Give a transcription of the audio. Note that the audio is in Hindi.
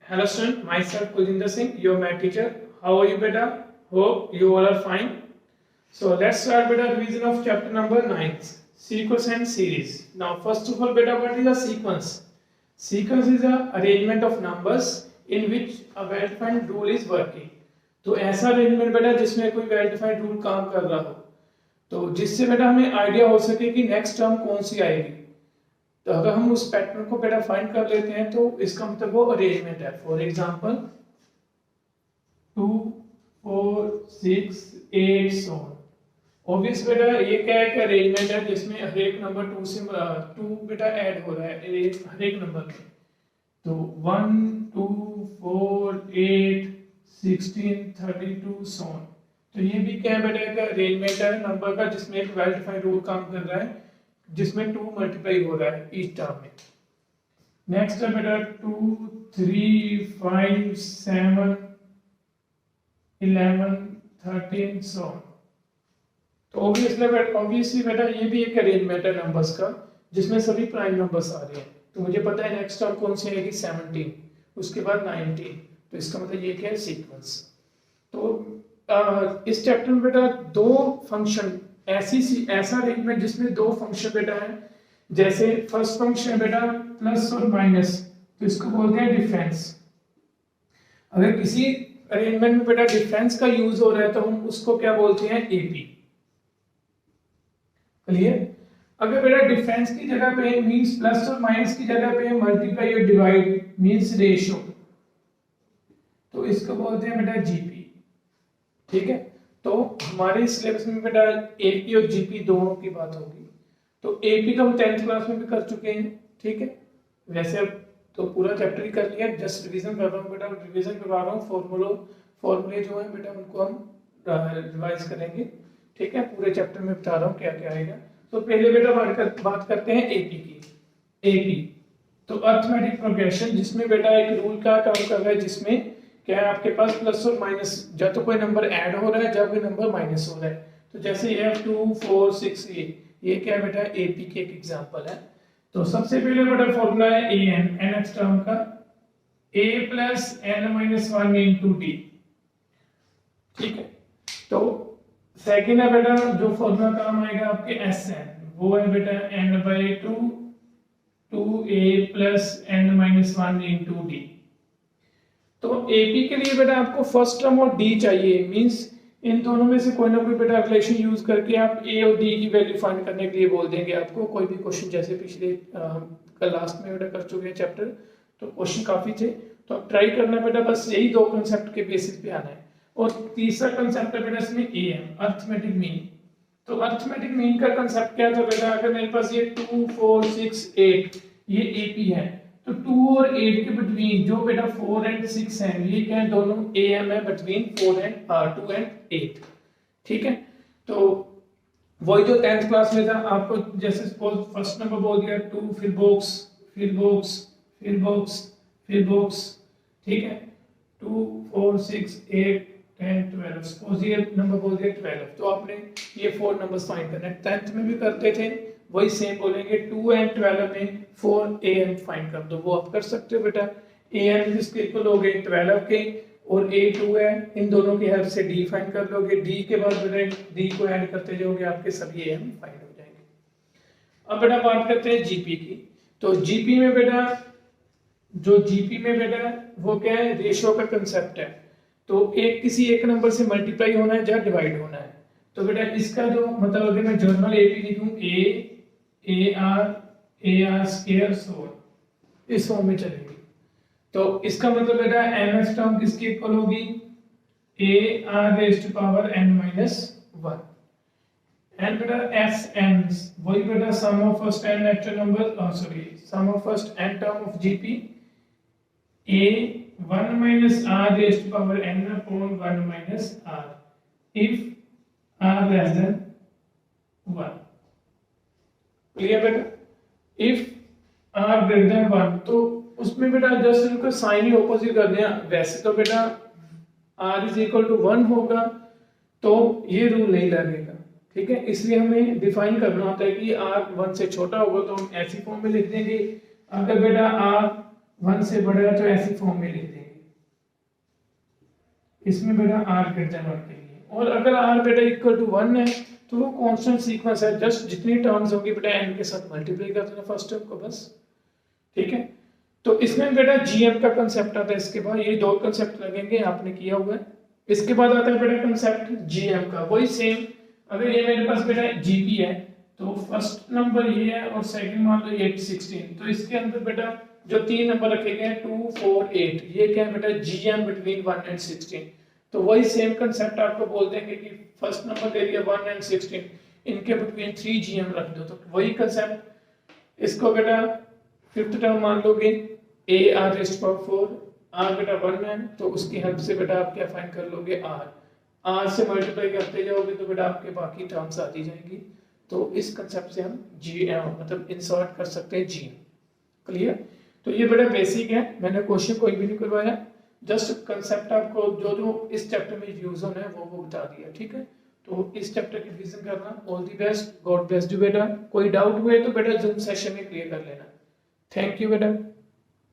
Hello student, myself Kuljinder Singh, your math teacher. How are you beta? Hope you all are fine. So let's start beta revision of chapter number 9, sequence and series. Now first of all beta, what is a sequence? Sequence is a arrangement of numbers in which a well-defined rule is working. तो ऐसा अरेंजमेंट बेटा जिसमें कोई वेल डिफाइंड रूल काम कर रहा हो, तो जिससे बेटा हमें आइडिया हो सके कि नेक्स्ट टर्म कौन सी आएगी। तो अगर हम उस पैटर्न को बेटा फाइंड कर लेते हैं तो इसका मतलब वो अरेंजमेंट है। फॉर एग्जांपल 2 4 6 8 सो ऑब्वियस बेटा ये क्या है कि अरेंजमेंट है जिसमें हर एक नंबर 2 से 2 बेटा ऐड हो रहा है हर एक नंबर में। तो 1 2 4 8 16 32 सो ऑन। तो ये भी क्या है बेटा का अरेंजमेंट है नंबर का जिसमें एक वेल डिफाइंड रूल काम कर रहा है जिसमें 2 मल्टीप्लाई हो रहा है ईच टर्म में। नेक्स्ट है बेटा 2 3 5 7 11 13 सो ऑन। तो ऑब्वियसली बेटा ये भी एक अरेंजमेंट है नंबर्स का जिसमें सभी प्राइम नंबर्स आ रहे हैं। तो मुझे पता है नेक्स्ट टर्म कौन सी आएगी 17, उसके बाद 19। तो इसका मतलब ये क्या है सीक्वेंस। तो इस चैप्टर में बेटा दो फंक्शन ऐसा अरेंजमेंट जिसमें दो फंक्शन बेटा है। जैसे फर्स्ट फंक्शन है बेटा प्लस और माइनस, तो इसको बोलते हैं डिफरेंस। अगर किसी अरेंजमेंट में बेटा डिफरेंस का यूज हो रहा है तो हम उसको क्या बोलते हैं एपी। क्लियर। अगर बेटा डिफरेंस की जगह पे मींस प्लस और माइनस की जगह पे मल्टीप्लाई और डिवाइड मींस रेशियो, तो इसको बोलते हैं बेटा जीपी। ठीक है। तो हमारे सिलेबस में बेटा एपी और जीपी दोनों की बात होगी। तो एपी तो हम 10th क्लास में भी कर चुके हैं। ठीक है। वैसे अब तो पूरा चैप्टर ही कर लिया, जस्ट रिवीजन कर रहा हूँ बेटा, रिवीजन करवा रहा हूँ। फॉर्मूले जो है बेटा उनको हम रिवाइज करेंगे। ठीक है। पूरे चैप्टर में बता रहा हूँ क्या क्या आएगा। तो पहले बेटा बात करते हैं एपी की। एपी तो अर्थमेटिक प्रोग्रेशन, जिसमें बेटा एक रूल का काम कर रहा है जिसमें क्या है आपके पास प्लस और माइनस, जब तो कोई नंबर ऐड हो रहा है जब कोई नंबर माइनस हो रहा है। तो जैसे ये 2 4 6 ये क्या है बेटा एपी के एक एग्जांपल है। तो सबसे पहले बेटा फॉर्मूला है एन nth टर्म का a plus n minus 1 into D. ठीक है। तो सेकेंड है बेटा जो फॉर्मूला काम आएगा आपके एस एन, वो है बेटा n/2 2a plus n minus 1 into D. तो एपी के लिए बेटा आपको फर्स्ट टर्म और डी चाहिए, मींस इन दोनों में से कोई ना कोई बेटा रिलेशन यूज करके आप ए और डी की वैल्यू फाइंड करने के लिए बोल देंगे आपको। कोई भी क्वेश्चन जैसे पिछले कल लास्ट में बेटा कर चुके हैं चैप्टर, तो क्वेश्चन काफी थे। तो आप ट्राई करना बेटा, बस यही दो कंसेप्ट के बेसिस पे आना है। और तीसरा कंसेप्ट है बेटा इसमें एएम अर्थमेटिक मीन। तो अर्थमेटिक मीन का कंसेप्ट क्या था बेटा, अगर मेरे पास ये 2 4 6 8 ये एपी है, तो 2 और 8 के बिटवीन जो बेटा 4 एंड 6 है, ये क्या है दोनों एएम है बिटवीन 2 एंड 8। ठीक है। तो वही जो 10th क्लास में था आपको, जैसे सपोज फर्स्ट नंबर बोल दिया 2 फिर बॉक्स फिर बॉक्स फिर बॉक्स फिर बॉक्स। ठीक है। 2 4 6 8 10 12, सपोज ये नंबर बोल दिया 12, तो आपने ये 4 नंबर्स फाइंड करना है। 10th में भी करते थे वही सेम बोलेंगे 2 एंड 12 में 4 am फाइंड कर दो, वो आप कर सकते हो बेटा। am जिसके इक्वल हो गए 12 के और a 2 है, इन दोनों की हेल्प से d फाइंड कर लोगे। d के बाद बेटा d को ऐड करते जाओगे, आपके सभी am फाइंड हो जाएंगे। अब बेटा बात करते हैं जीपी की। तो जीपी में बेटा वो क्या है, रेशियो का कंसेप्ट है। तो किसी एक नंबर से मल्टीप्लाई होना है या डिवाइड होना है। तो बेटा इसका जो मतलब अगर मैं जर्नल एपी लिखूं ए आर स्क्वायर सो इस फॉर्म में चलेगी। तो इसका मतलब बेटा nth टर्म किसकी इक्वल होगी, a r raised to power n minus 1। And बेटा एस एन वही बेटा sum of first n natural number sum of first n term of GP a 1 minus r raised to power n upon 1 minus r if r less than 1। Clear बेटा। इफ r greater than 1, तो उसमें बेटा जस्ट इनको साइन ही ऑपोजिट कर दिया। वैसे तो बेटा r is equal to 1 होगा तो ये रूल नहीं लगेगा। ठीक है। इसलिए हमें डिफाइन करना होता है कि r 1 से छोटा होगा तो हम ऐसी फॉर्म में लिख देंगे। अगर बेटा r 1 से बड़ा है तो ऐसी फॉर्म में लिख देंगे। इसमें बेटा r ग्रेटर देन 1 के लिए, और अगर r बेटा इक्वल टू 1 है तो वो कांस्टेंट सीक्वेंस है, जस्ट जितनी टर्म्स होगी बेटा n के साथ मल्टीप्लाई कर देना फर्स्ट टर्म को बस, ठीक है। तो इसमें बेटा gm का कंसेप्ट आता है, इसके बाद ये दो कंसेप्ट लगेंगे, आपने किया हुआ है। इसके बाद आता है बेटा कंसेप्ट gm का, वही सेम। अगर ये मेरे पास बेटा gp है तो फर्स्ट नंबर ये है और सेकंड मान लो 8 16, तो इसके अंदर बेटा जो तीन नंबर रखे गए हैं 2 4 8, ये क्या है बेटा gm बिटवीन 1 एंड 16। तो वही सेम कंसेप्ट आपको बोल देंगे कि फर्स्ट नंबर दे दिया 1 एंड 16, इनके बिटवीन 3 gm रख दो, तो वही कंसेप्ट। इसको बेटा फिफ्थ टर्म मान लोगे a r rest power 4, r बेटा 1 है तो उसकी हेल्प से बेटा आप क्या फाइंड कर लोगे r से मल्टीप्लाई करते जाओगे तो बेटा आपके बाकी टर्म्स आती जाएंगी। तो इस कंसेप्ट से हम मतलब इंसर्ट कर सकते हैं gm। क्लियर? तो ये बड़ा बेसिक है, मैंने क्वेश्चन कोई भी नहीं करवाया, जस्ट कंसेप्ट आपको जो जो इस चैप्टर में यूज होना है वो बता दिया, ठीक है। तो इस चैप्टर की रिवीजन करना, all the best, God bless you बेटा। कोई डाउट हुए तो बेटा जूम सेशन में क्लियर कर लेना। थैंक यू बेटा।